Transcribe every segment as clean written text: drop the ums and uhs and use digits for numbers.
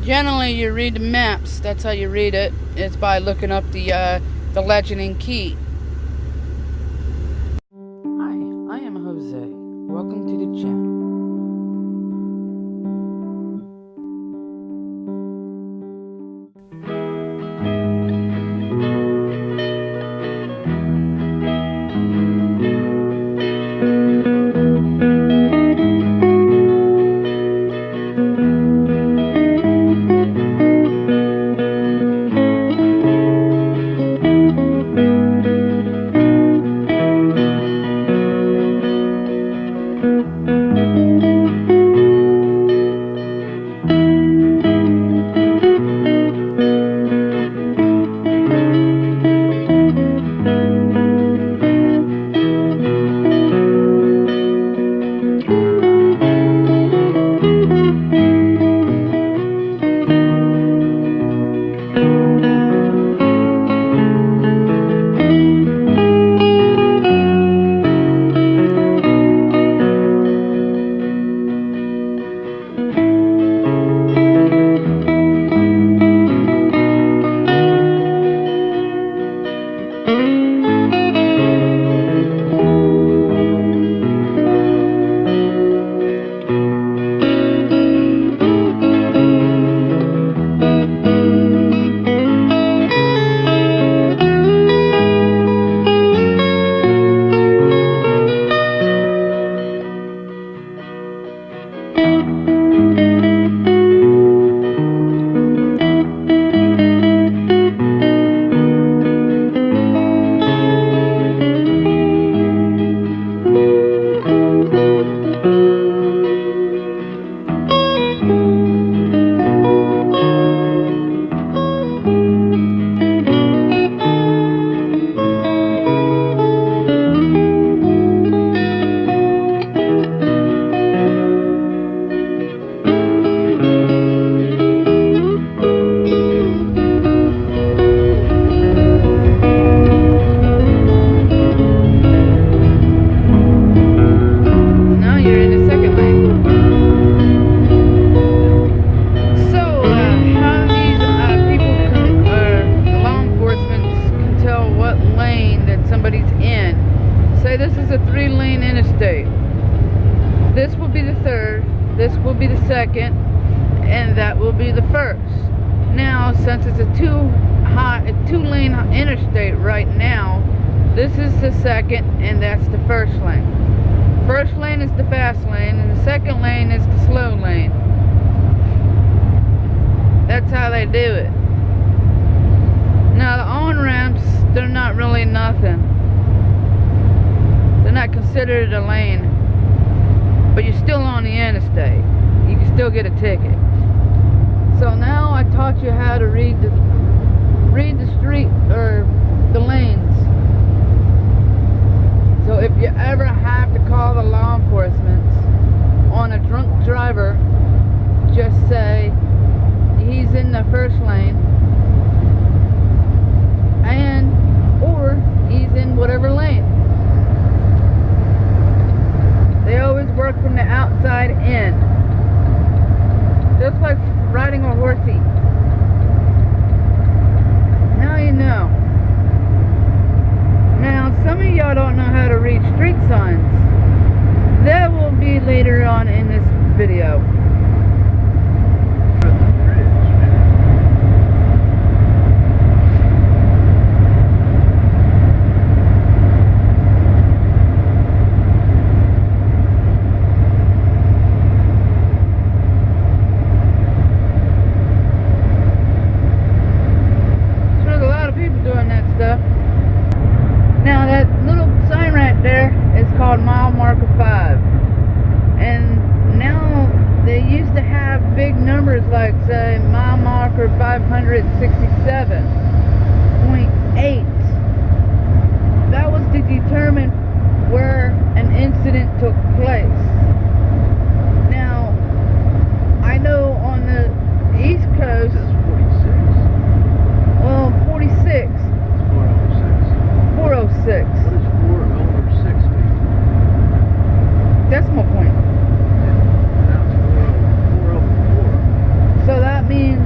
Generally, you read the maps. That's how you read it. It's by looking up the legend and key. Hi, I am Jose. Welcome to the channel. This is a 3-lane interstate. This will be the third, this will be the second, and that will be the first. Now, since it's a 2-lane interstate right now, this is the second and that's the first lane. First lane is the fast lane and the second lane is the slow lane. That's how they do it. Now the on-ramps, they're not really nothing. They're not considered a lane, but you're still on the interstate. You can still get a ticket. So now I taught you how to read the street or the lanes. So if you ever have to call the law enforcement on a drunk driver, just say he's in the first lane or he's in whatever lane. They always work from the outside in. Just like riding a horsey. Now you know. Now some of y'all don't know how to read street signs. That will be later on in this video. Now that little sign right there is called mile marker 5, and now they used to have big numbers like say mile marker 567.8. That was to determine where an incident took place. Now I know on the East Coast, well, 46. 406. What is 4 over 6 mean? Decimal point. That's 4 over 4. So that means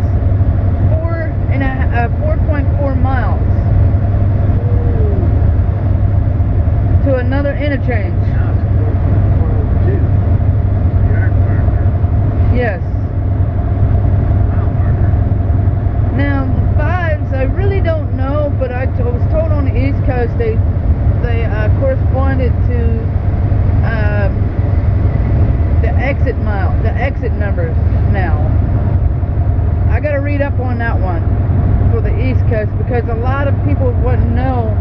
now. I gotta read up on that one for the East Coast because a lot of people wouldn't know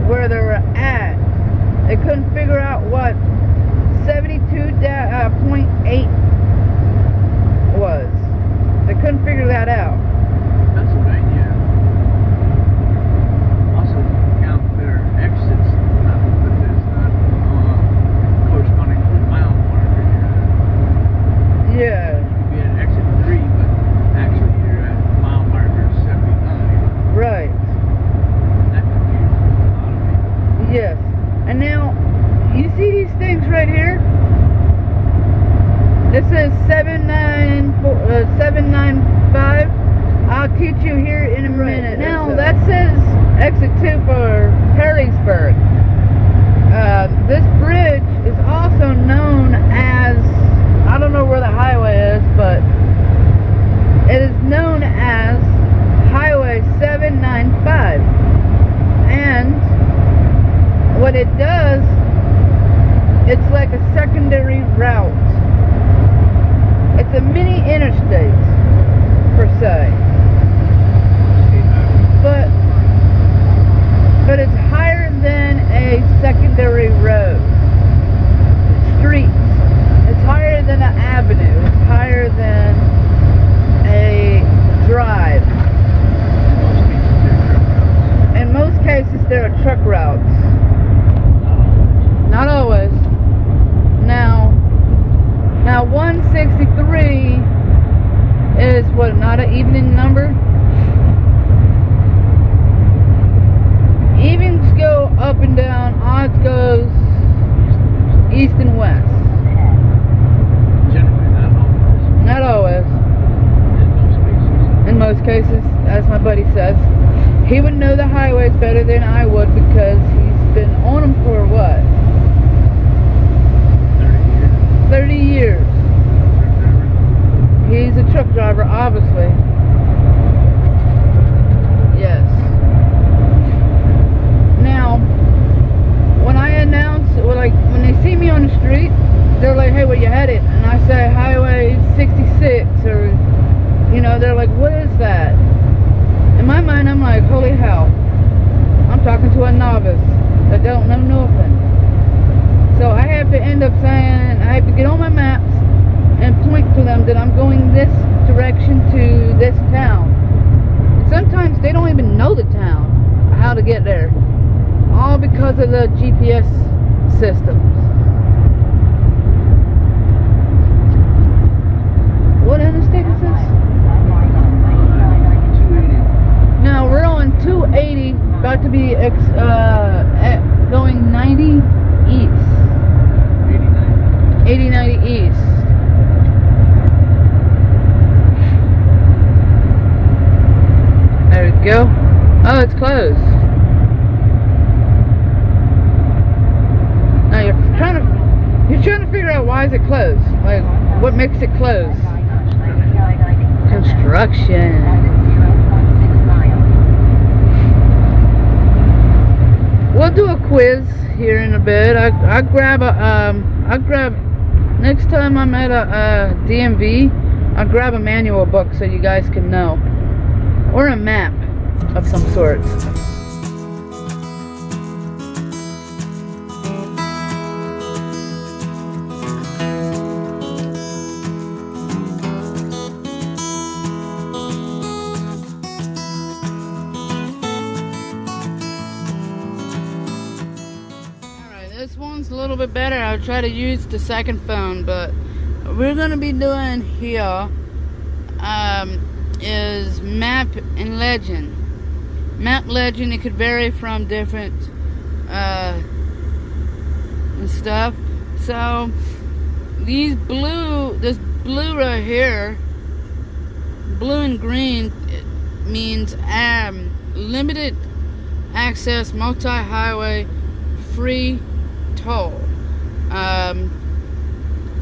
where they were at. They couldn't figure out what 72.8 was. They couldn't figure that out. Pennsylvania also count their exits, but there's not corresponding to the mile marker here. Yeah. You could be at exit 3, but actually you're at mile marker 79. Right. That confuses a lot of people. Yes. And now, you see these things right here? This is 795. I'll teach you here in a minute. Now, that says exit 2 for Harrisburg. This bridge is also known as, I don't know where the highway is, but it is known as Highway 795. And what it does, it's like a secondary route. It's a mini interstate, per se. But it's higher than a secondary road. Streets. It's higher than an avenue. It's higher than a drive. In most cases, there are truck routes. Not always. Now 163 is what, not an even number? Evens go up and down, odds goes east and west. Generally, not always. Not always. In most cases. In most cases, as my buddy says. He would know the highways better than I would because he's been on them for what? 30 years. He's a truck driver, obviously. Yes. Now, when I announce, or like when they see me on the street, they're like, "Hey, where you headed?" And I say Highway 66, or you know, they're like, "What is that?" In my mind, I'm like, "Holy hell! I'm talking to a novice that don't know nothing." So I have to end up saying, I have to get on my maps and point to them that I'm going this direction to this town. And sometimes they don't even know the town, how to get there. All because of the GPS systems. What interstate is this? 280. Now we're on 280, about to be going 90 east. 80-90 east. There we go. Oh, it's closed. Now you're trying to figure out why is it closed? Like, what makes it close? Construction. We'll do a quiz here in a bit. I grab next time I'm at a DMV, I'll grab a manual book so you guys can know, or a map of some sort. This one's a little bit better. I'll try to use the second phone, but we're gonna be doing here is map and legend. Map legend, it could vary from different stuff. So this blue right here, blue and green, it means limited access, multi-highway, free toll.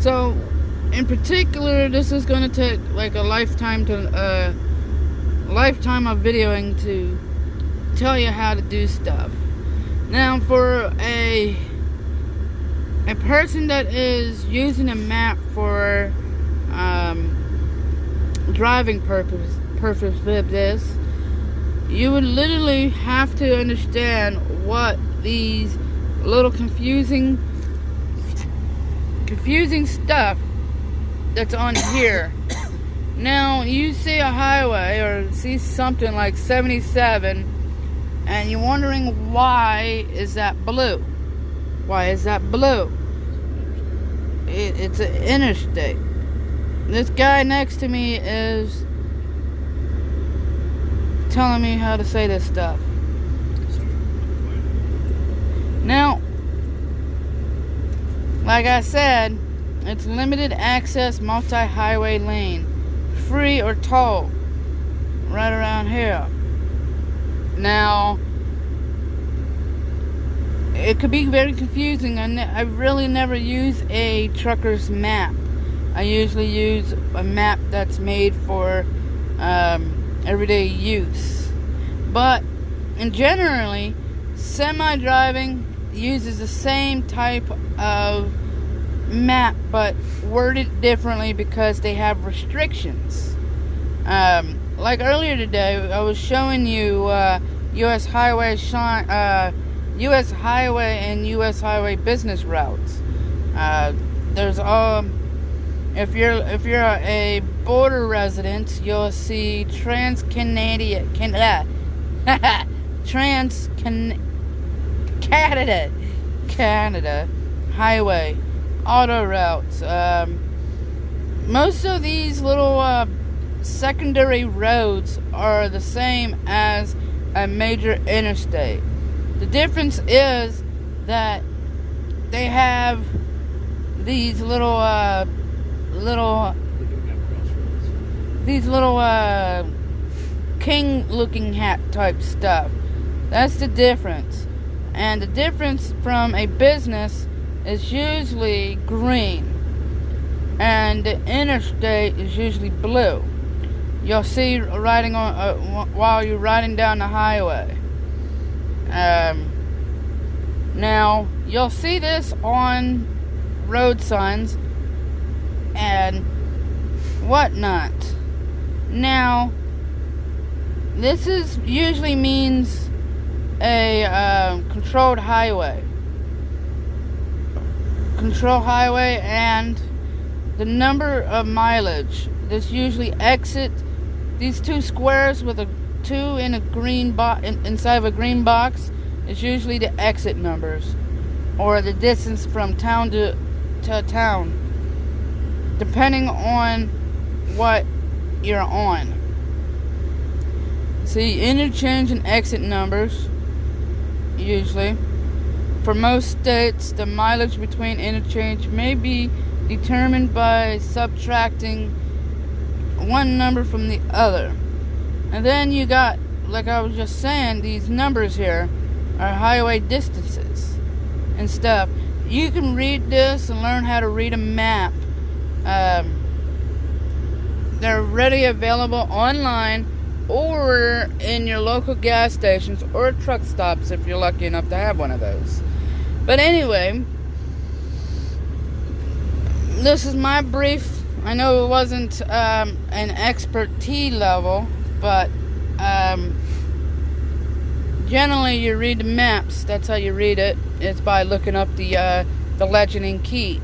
So in particular, this is going to take like a lifetime of videoing to tell you how to do stuff. Now, for a person that is using a map for driving purpose with this, you would literally have to understand what these little confusing stuff that's on here. Now, you see a highway or see something like 77, and you're wondering, why is that blue? Why is that blue? It's an interstate. This guy next to me is telling me how to say this stuff. Now, like I said, it's limited access multi-highway lane, free or toll, right around here. Now, it could be very confusing. I really never use a trucker's map. I usually use a map that's made for everyday use. But generally, semi-driving uses the same type of map, but worded differently because they have restrictions. Like earlier today, I was showing you U.S. Highway U.S. Highway and U.S. Highway business routes. There's if you're a border resident, you'll see Canada highway auto routes. Most of these little secondary roads are the same as a major interstate. The difference is that they have these little king-looking hat type stuff. That's the difference. And the difference from a business is usually green, and the interstate is usually blue. You'll see riding on while you're riding down the highway. Now, you'll see this on road signs and whatnot. Now, this usually means a controlled highway. Control highway, and the number of mileage. This usually exit these two squares with a 2 in a green box inside of a green box is usually the exit numbers, or the distance from town to town, depending on what you're on. See, interchange and exit numbers usually. For most states, the mileage between interchange may be determined by subtracting one number from the other. And then you got, like I was just saying, these numbers here are highway distances and stuff. You can read this and learn how to read a map. They're readily available online or in your local gas stations or truck stops if you're lucky enough to have one of those. But anyway, this is my brief. I know it wasn't an expertise level, but generally you read the maps. That's how you read it. It's by looking up the legend in key.